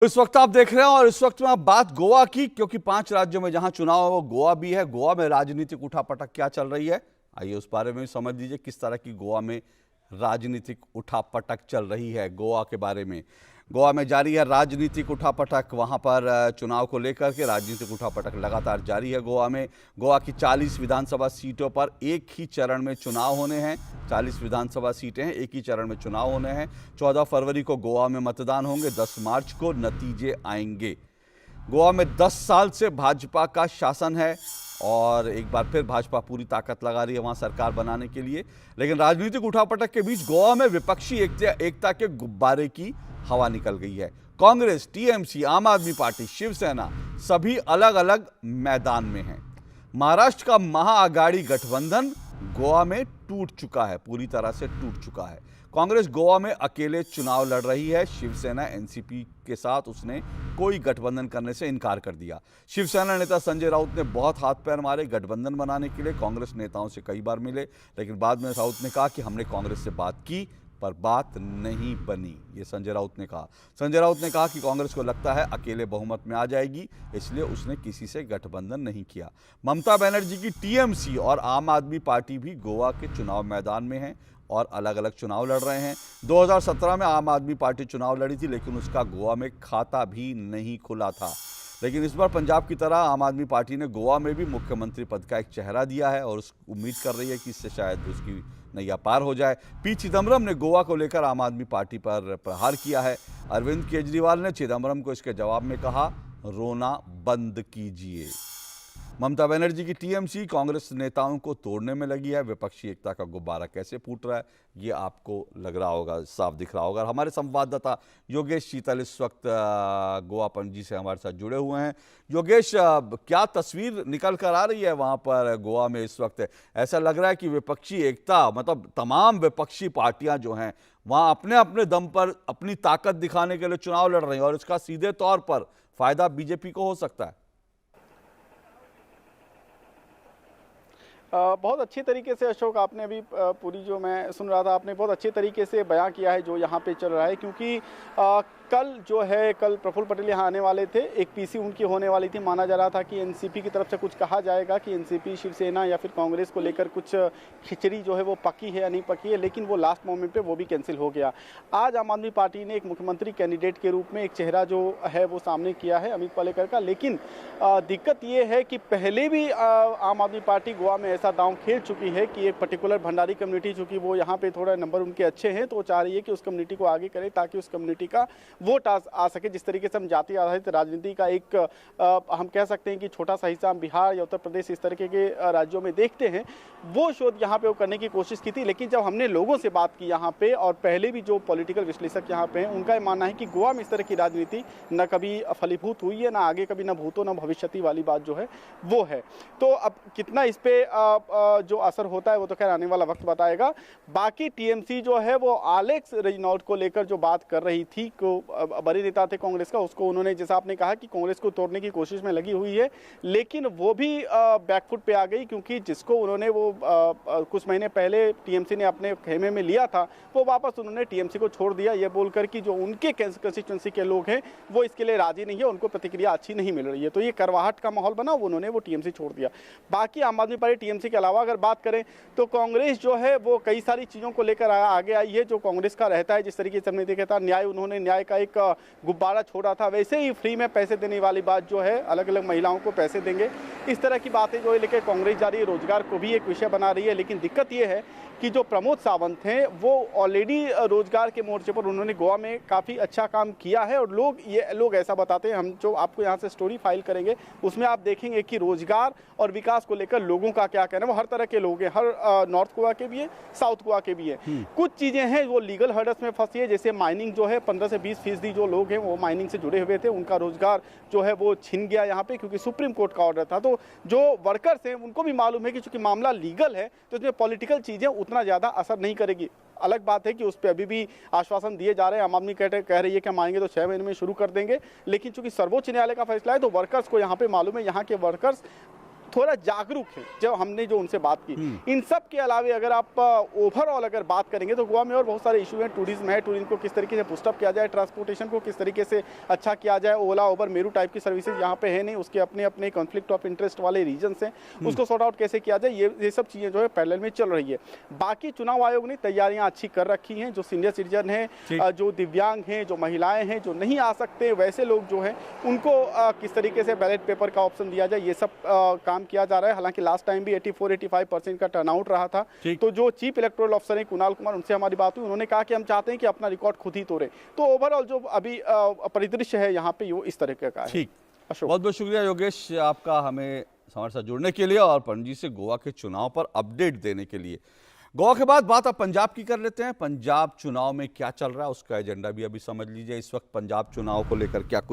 इस वक्त आप देख रहे हैं और इस वक्त में आप बात गोवा की, क्योंकि 5 राज्यों में जहां चुनाव है वो गोवा भी है। गोवा में राजनीतिक उठापटक क्या चल रही है, आइए उस बारे में समझ लीजिए किस तरह की गोवा में राजनीतिक उठापटक चल रही है। गोवा के बारे में, गोवा में जारी है राजनीतिक उठापटक। वहां पर चुनाव को लेकर के राजनीतिक उठापटक लगातार जारी है। गोवा में, गोवा की 40 विधानसभा सीटों पर एक ही चरण में चुनाव होने हैं। 40 विधानसभा सीटें हैं, एक ही चरण में चुनाव होने हैं। 14 फरवरी को गोवा में मतदान होंगे, 10 मार्च को नतीजे आएंगे। गोवा में 10 साल से भाजपा का शासन है और एक बार फिर भाजपा पूरी ताकत लगा रही है वहां सरकार बनाने के लिए। लेकिन राजनीतिक उठापटक के बीच गोवा में विपक्षी एकता के गुब्बारे की हवा निकल गई है। कांग्रेस, टीएमसी, आम आदमी पार्टी, शिवसेना सभी अलग अलग मैदान में हैं। महाराष्ट्र का महाआघाड़ी गठबंधन गोवा में टूट चुका है, पूरी तरह से टूट चुका है। कांग्रेस गोवा में अकेले चुनाव लड़ रही है। शिवसेना एनसीपी के साथ उसने कोई गठबंधन करने से इनकार कर दिया। शिवसेना नेता संजय राउत ने बहुत हाथ पैर मारे गठबंधन बनाने के लिए। कांग्रेस नेताओं से कई बार मिले, लेकिन बाद में राउत ने कहा कि हमने कांग्रेस से बात की पर बात नहीं बनी। ये संजय राउत ने कहा। संजय राउत ने कहा कि कांग्रेस को लगता है अकेले बहुमत में आ जाएगी, इसलिए उसने किसी से गठबंधन नहीं किया। ममता बनर्जी की टीएमसी और आम आदमी पार्टी भी गोवा के चुनाव मैदान में हैं और अलग अलग चुनाव लड़ रहे हैं। 2017 में आम आदमी पार्टी चुनाव लड़ी थी, लेकिन उसका गोवा में खाता भी नहीं खुला था। लेकिन इस बार पंजाब की तरह आम आदमी पार्टी ने गोवा में भी मुख्यमंत्री पद का एक चेहरा दिया है और उम्मीद कर रही है कि इससे शायद उसकी नैया पार हो जाए। पी चिदम्बरम ने गोवा को लेकर आम आदमी पार्टी पर प्रहार किया है। अरविंद केजरीवाल ने चिदम्बरम को इसके जवाब में कहा, रोना बंद कीजिए। ममता बनर्जी की टीएमसी कांग्रेस नेताओं को तोड़ने में लगी है। विपक्षी एकता का गुब्बारा कैसे फूट रहा है ये आपको लग रहा होगा, साफ दिख रहा होगा। हमारे संवाददाता योगेश शीतल इस वक्त गोवा पणजी से हमारे साथ जुड़े हुए हैं। योगेश, क्या तस्वीर निकल कर आ रही है वहां पर गोवा में इस वक्त? ऐसा लग रहा है कि विपक्षी एकता, मतलब तमाम विपक्षी पार्टियां जो हैं वहां अपने अपने दम पर अपनी ताकत दिखाने के लिए चुनाव लड़ रही हैं और इसका सीधे तौर पर फायदा बीजेपी को हो सकता है। बहुत अच्छी तरीके से अशोक, आपने अभी पूरी जो मैं सुन रहा था, आपने बहुत अच्छे तरीके से बयां किया है जो यहाँ पे चल रहा है। क्योंकि कल प्रफुल्ल पटेल यहाँ आने वाले थे, एक पीसी उनकी होने वाली थी। माना जा रहा था कि एनसीपी की तरफ से कुछ कहा जाएगा कि एनसीपी, शिवसेना या फिर कांग्रेस को लेकर कुछ खिचड़ी जो है वो पकी है या नहीं पकी है, लेकिन वो लास्ट मोमेंट पे वो भी कैंसिल हो गया। आज आम आदमी पार्टी ने एक मुख्यमंत्री कैंडिडेट के रूप में एक चेहरा जो है वो सामने किया है, अमित पालेकर का। लेकिन दिक्कत ये है कि पहले भी आम आदमी पार्टी गोवा में ऐसा दांव खेल चुकी है कि एक पर्टिकुलर भंडारी कम्युनिटी, चूंकि वो यहाँ पे थोड़ा नंबर उनके अच्छे हैं, तो वो चाह रही है कि उस कम्युनिटी को आगे करे ताकि उस कम्युनिटी का वोट आ सके। जिस तरीके से हम जाति आधारित राजनीति का एक हम कह सकते हैं कि छोटा सा हिस्सा हम बिहार या उत्तर प्रदेश इस तरीके के राज्यों में देखते हैं, वो शोध यहाँ पे वो करने की कोशिश की थी। लेकिन जब हमने लोगों से बात की यहाँ पे, और पहले भी जो पॉलिटिकल विश्लेषक यहाँ पे हैं, उनका ये मानना है कि गोवा में इस तरह की राजनीति न कभी फलीभूत हुई है, ना आगे कभी, न भूतो न भविष्यति वाली बात जो है वो है। तो अब कितना इस पे जो असर होता है वो तो खैर आने वाला वक्त बताएगा। बाकी टीएमसी जो है वो एलेक्स रेजिनॉल्ड को लेकर जो बात कर रही थी, को बड़े नेता थे कांग्रेस का, उसको उन्होंने, जैसा आपने कहा कि कांग्रेस को तोड़ने की कोशिश में लगी हुई है, लेकिन वो भी बैकफुट पे आ गई। क्योंकि जिसको उन्होंने वो कुछ महीने पहले टीएमसी ने अपने खेमे में लिया था, वो वापस उन्होंने टीएमसी को छोड़ दिया, ये बोलकर कि जो उनके कंस्टिट्यूंसी के लोग हैं वो इसके लिए राजी नहीं है, उनको प्रतिक्रिया अच्छी नहीं मिल रही है। तो ये करवाहट का माहौल बना, उन्होंने वो टीएमसी छोड़ दिया। बाकी आम आदमी पार्टी टीएमसी के अलावा अगर बात करें तो कांग्रेस जो है वो कई सारी चीज़ों को लेकर आगे आई है, जो कांग्रेस का रहता है। जिस तरीके से हमने देखा था, उन्होंने न्याय का एक गुब्बारा छोड़ा था, वैसे ही फ्री में पैसे देने वाली बात जो है, अलग अलग महिलाओं को पैसे देंगे, इस तरह की बातें जो है लेकर कांग्रेस जा रही है। रोजगार को भी एक विषय बना रही है। लेकिन दिक्कत ये है कि जो प्रमोद सावंत हैं वो ऑलरेडी रोजगार के मोर्चे पर उन्होंने गोवा में काफ़ी अच्छा काम किया है। और लोग ऐसा बताते हैं, हम जो आपको यहाँ से स्टोरी फाइल करेंगे उसमें आप देखेंगे कि रोजगार और विकास को लेकर लोगों का क्या कहना है। वो हर तरह के लोग हैं, हर नॉर्थ गोवा के भी है, साउथ गोवा के भी है। कुछ चीज़ें हैं वो लीगल हर्डल्स में फंसी है, जैसे माइनिंग जो है 15 से 20% जो लोग हैं वो माइनिंग से जुड़े हुए थे, उनका रोजगार जो है वो छिन गया यहाँ पे, क्योंकि सुप्रीम कोर्ट का ऑर्डर था। तो जो वर्कर्स हैं उनको भी मालूम है कि चूंकि मामला लीगल है तो इसमें पॉलिटिकल चीज़ें उतना ज़्यादा असर नहीं करेगी। अलग बात है कि उस पर अभी भी आश्वासन दिए जा रहे हैं। आम आदमी कह रही है कि हम आएंगे तो 6 महीने में शुरू कर देंगे, लेकिन चूंकि सर्वोच्च न्यायालय का फैसला है तो वर्कर्स को यहाँ पे मालूम है, यहाँ के वर्कर्स थोड़ा जागरूक हैं, जब हमने जो उनसे बात की। इन सब के अलावे अगर आप ओवरऑल अगर बात करेंगे तो गोवा में और बहुत सारे इशू हैं। टूरिज्म है, टूरिज्म को किस तरीके से बूस्टअप किया जाए, ट्रांसपोर्टेशन को किस तरीके से अच्छा किया जाए। ओला, उबर, मेरू टाइप की सर्विसेज यहाँ पे है नहीं, उसके अपने अपने कॉन्फ्लिक्ट ऑफ इंटरेस्ट वाले रीजन्स हैं, उसको सॉर्ट आउट कैसे किया जाए, ये सब चीज़ें जो है पैरेलल में चल रही है। बाकी चुनाव आयोग ने तैयारियां अच्छी कर रखी हैं। जो सीनियर सिटीजन हैं, जो दिव्यांग हैं, जो महिलाएं हैं, जो नहीं आ सकते, वैसे लोग जो हैं उनको किस तरीके से बैलेट पेपर का ऑप्शन दिया जाए, ये सब काम किया जा रहा है। हालांकि लास्ट टाइम भी 84-85% का टर्नआउट रहा था। तो जो चीफ इलेक्टोरल ऑफिसर हैं कुणाल कुमार, उनसे हमारी बात हुई, उन्होंने कहा कि हम चाहते हैं कि अपना रिकॉर्ड खुद ही तोड़े। तो ओवरऑल जो अभी परिदृश्य है यहाँ पे वो इस तरह का है। ठीक, अशोक, बहुत बहुत शुक्रिया योगेश आपका हमें हमारे साथ जुड़ने के लिए और पणजी से गोवा के चुनाव पर अपडेट देने के लिए। गोवा के बाद बात अब पंजाब की कर लेते हैं। पंजाब चुनाव में क्या चल रहा है उसका एजेंडा भी अभी समझ लीजिए। इस वक्त पंजाब चुनाव को लेकर क्या कुछ